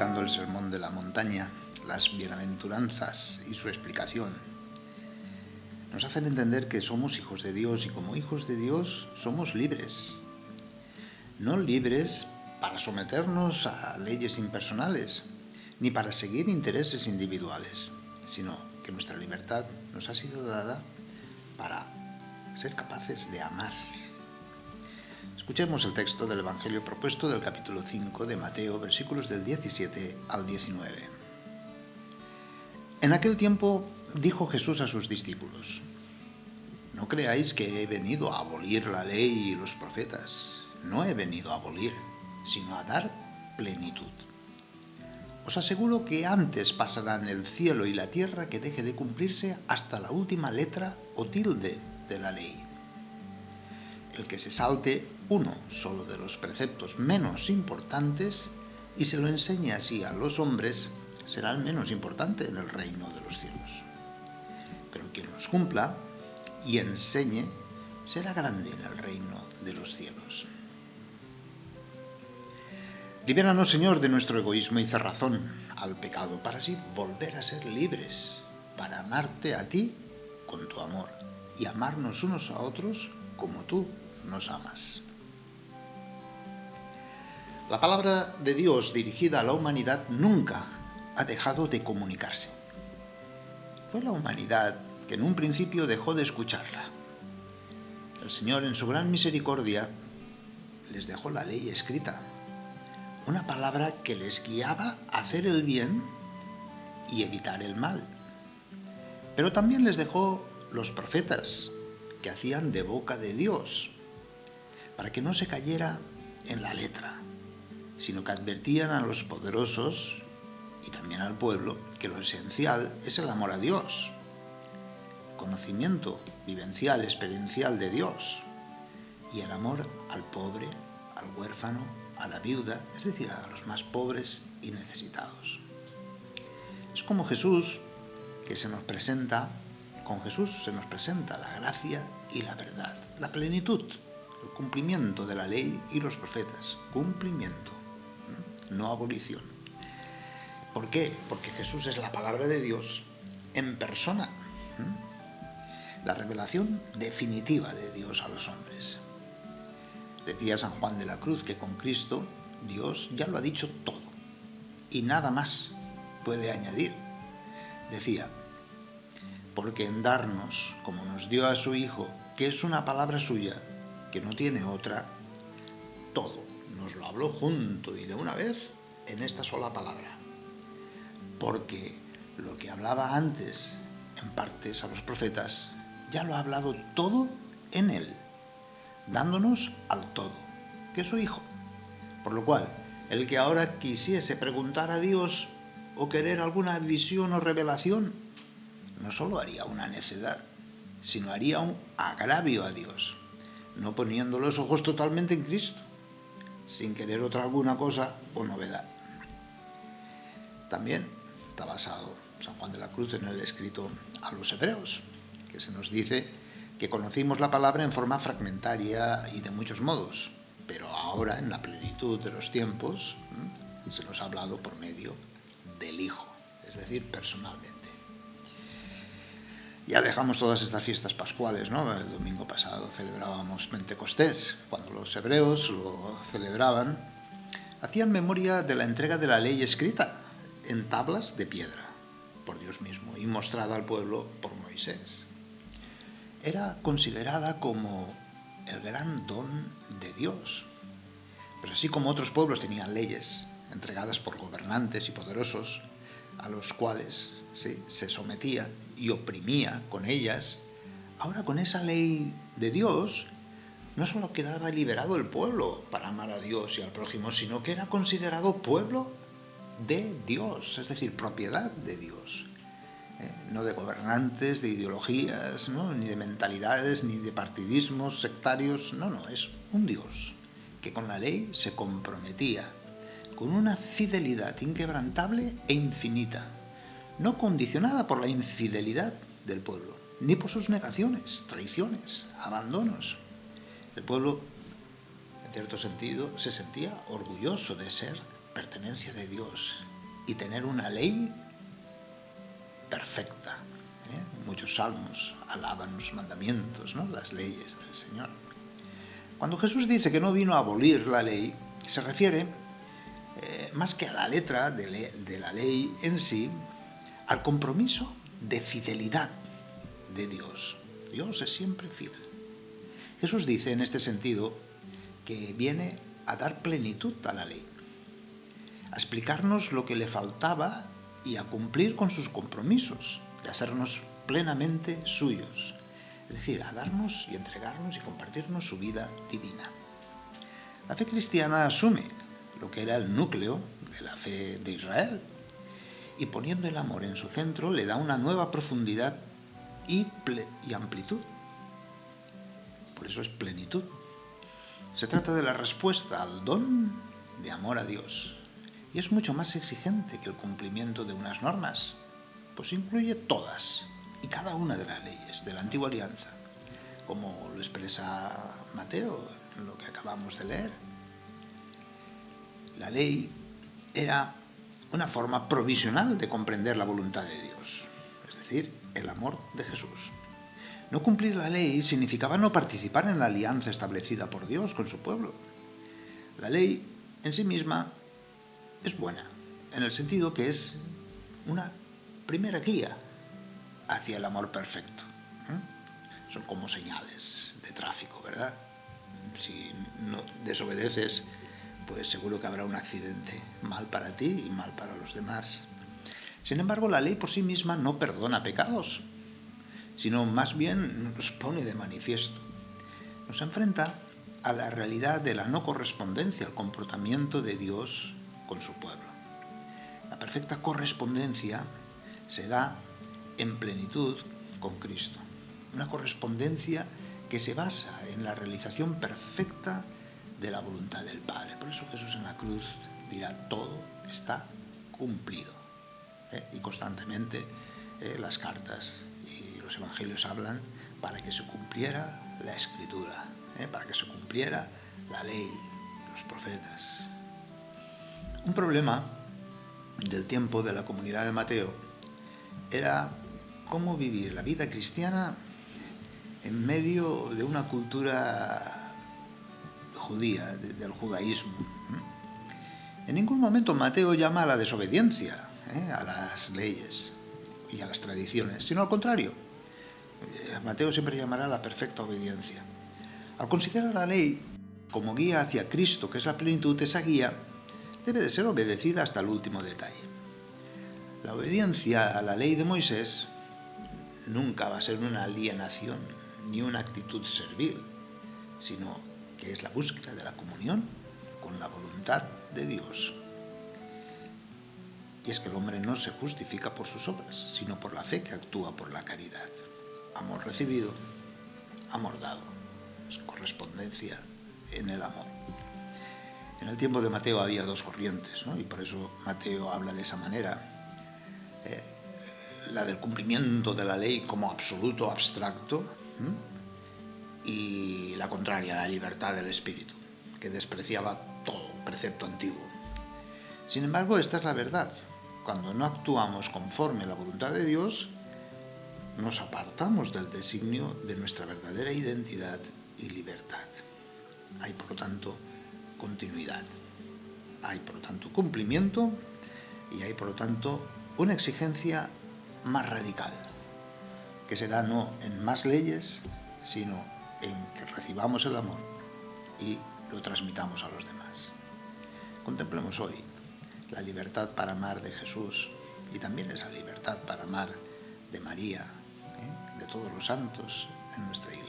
meditando el Sermón de la Montaña, las bienaventuranzas y su explicación. Nos hacen entender que somos hijos de Dios y como hijos de Dios somos libres. No libres para someternos a leyes impersonales, ni para seguir intereses individuales, sino que nuestra libertad nos ha sido dada para ser capaces de amar. Escuchemos el texto del Evangelio propuesto del capítulo 5 de Mateo, versículos del 17 al 19. En aquel tiempo dijo Jesús a sus discípulos: No creáis que he venido a abolir la ley y los profetas. No he venido a abolir, sino a dar plenitud. Os aseguro que antes pasarán el cielo y la tierra que deje de cumplirse hasta la última letra o tilde de la ley. El que se salte uno solo de los preceptos menos importantes y se lo enseñe así a los hombres, será el menos importante en el reino de los cielos. Pero quien los cumpla y enseñe será grande en el reino de los cielos. Libéranos, Señor, de nuestro egoísmo y cerrazón al pecado, para así volver a ser libres, para amarte a ti con tu amor y amarnos unos a otros como tú nos amas. La palabra de Dios dirigida a la humanidad nunca ha dejado de comunicarse. Fue la humanidad que en un principio dejó de escucharla. El Señor, en su gran misericordia, les dejó la ley escrita, una palabra que les guiaba a hacer el bien y evitar el mal. Pero también les dejó los profetas, que hacían de boca de Dios, para que no se cayera en la letra, sino que advertían a los poderosos y también al pueblo que lo esencial es el amor a Dios, conocimiento vivencial, experiencial de Dios, y el amor al pobre, al huérfano, a la viuda, es decir, a los más pobres y necesitados. Es como Jesús que se nos presenta, con Jesús se nos presenta la gracia y la verdad, la plenitud, el cumplimiento de la ley y los profetas, cumplimiento, no abolición. ¿Por qué? Porque Jesús es la palabra de Dios en persona, la revelación definitiva de Dios a los hombres. Decía San Juan de la Cruz que con Cristo Dios ya lo ha dicho todo y nada más puede añadir. Decía: porque en darnos, como nos dio a su Hijo, que es una palabra suya, que no tiene otra, todo nos lo habló junto y de una vez en esta sola palabra. Porque lo que hablaba antes, en partes a los profetas, ya lo ha hablado todo en él, dándonos al todo, que es su Hijo. Por lo cual, el que ahora quisiese preguntar a Dios o querer alguna visión o revelación, no solo haría una necedad, sino haría un agravio a Dios, no poniendo los ojos totalmente en Cristo, sin querer otra alguna cosa o novedad. También está basado San Juan de la Cruz en el escrito a los hebreos, que se nos dice que conocimos la palabra en forma fragmentaria y de muchos modos, pero ahora, en la plenitud de los tiempos, se nos ha hablado por medio del Hijo, es decir, personalmente. Ya dejamos todas estas fiestas pascuales, ¿no? El domingo pasado celebrábamos Pentecostés. Cuando los hebreos lo celebraban, hacían memoria de la entrega de la ley escrita en tablas de piedra por Dios mismo y mostrada al pueblo por Moisés. Era considerada como el gran don de Dios. Pues así como otros pueblos tenían leyes entregadas por gobernantes y poderosos, a los cuales se sometía y oprimía con ellas, ahora con esa ley de Dios no solo quedaba liberado el pueblo para amar a Dios y al prójimo, sino que era considerado pueblo de Dios, es decir, propiedad de Dios. No de gobernantes, de ideologías, ¿no? Ni de mentalidades, ni de partidismos sectarios, no, es un Dios que con la ley se comprometía con una fidelidad inquebrantable e infinita, no condicionada por la infidelidad del pueblo, ni por sus negaciones, traiciones, abandonos. El pueblo, en cierto sentido, se sentía orgulloso de ser pertenencia de Dios y tener una ley perfecta. Muchos salmos alaban los mandamientos, ¿no? Las leyes del Señor. Cuando Jesús dice que no vino a abolir la ley, se refiere más que a la letra de la ley en sí, al compromiso de fidelidad de Dios. Dios es siempre fiel. Jesús dice en este sentido que viene a dar plenitud a la ley, a explicarnos lo que le faltaba y a cumplir con sus compromisos, de hacernos plenamente suyos, es decir, a darnos y entregarnos y compartirnos su vida divina. La fe cristiana asume lo que era el núcleo de la fe de Israel y poniendo el amor en su centro le da una nueva profundidad y amplitud. Por eso es plenitud. Se trata de la respuesta al don de amor a Dios y es mucho más exigente que el cumplimiento de unas normas, pues incluye todas y cada una de las leyes de la antigua alianza, como lo expresa Mateo en lo que acabamos de leer. La ley era una forma provisional de comprender la voluntad de Dios, es decir, el amor de Jesús. No cumplir la ley significaba no participar en la alianza establecida por Dios con su pueblo. La ley en sí misma es buena, en el sentido que es una primera guía hacia el amor perfecto. Son como señales de tráfico, ¿verdad? Si no desobedeces, pues seguro que habrá un accidente, mal para ti y mal para los demás. Sin embargo, la ley por sí misma no perdona pecados, sino más bien nos pone de manifiesto. Nos enfrenta a la realidad de la no correspondencia al comportamiento de Dios con su pueblo. La perfecta correspondencia se da en plenitud con Cristo. Una correspondencia que se basa en la realización perfecta de la voluntad del Padre. Por eso Jesús en la cruz dirá: todo está cumplido. Y constantemente las cartas y los evangelios hablan para que se cumpliera la Escritura, para que se cumpliera la ley, los profetas. Un problema del tiempo de la comunidad de Mateo era cómo vivir la vida cristiana en medio de una cultura judía, del judaísmo. En ningún momento Mateo llama a la desobediencia, a las leyes y a las tradiciones, sino al contrario. Mateo siempre llamará a la perfecta obediencia. Al considerar la ley como guía hacia Cristo, que es la plenitud, esa guía debe de ser obedecida hasta el último detalle. La obediencia a la ley de Moisés nunca va a ser una alienación ni una actitud servil, sino que es la búsqueda de la comunión con la voluntad de Dios. Y es que el hombre no se justifica por sus obras, sino por la fe que actúa por la caridad. Amor recibido, amor dado. Es correspondencia en el amor. En el tiempo de Mateo había dos corrientes, ¿no? Y por eso Mateo habla de esa manera. La del cumplimiento de la ley como absoluto abstracto, y la contraria, la libertad del espíritu, que despreciaba todo precepto antiguo. Sin embargo, esta es la verdad. Cuando no actuamos conforme a la voluntad de Dios, nos apartamos del designio de nuestra verdadera identidad y libertad. Hay, por lo tanto, continuidad. Hay, por lo tanto, cumplimiento y hay, por lo tanto, una exigencia más radical, que se da no en más leyes, sino en que recibamos el amor y lo transmitamos a los demás. Contemplemos hoy la libertad para amar de Jesús y también esa libertad para amar de María, de todos los santos en nuestra iglesia.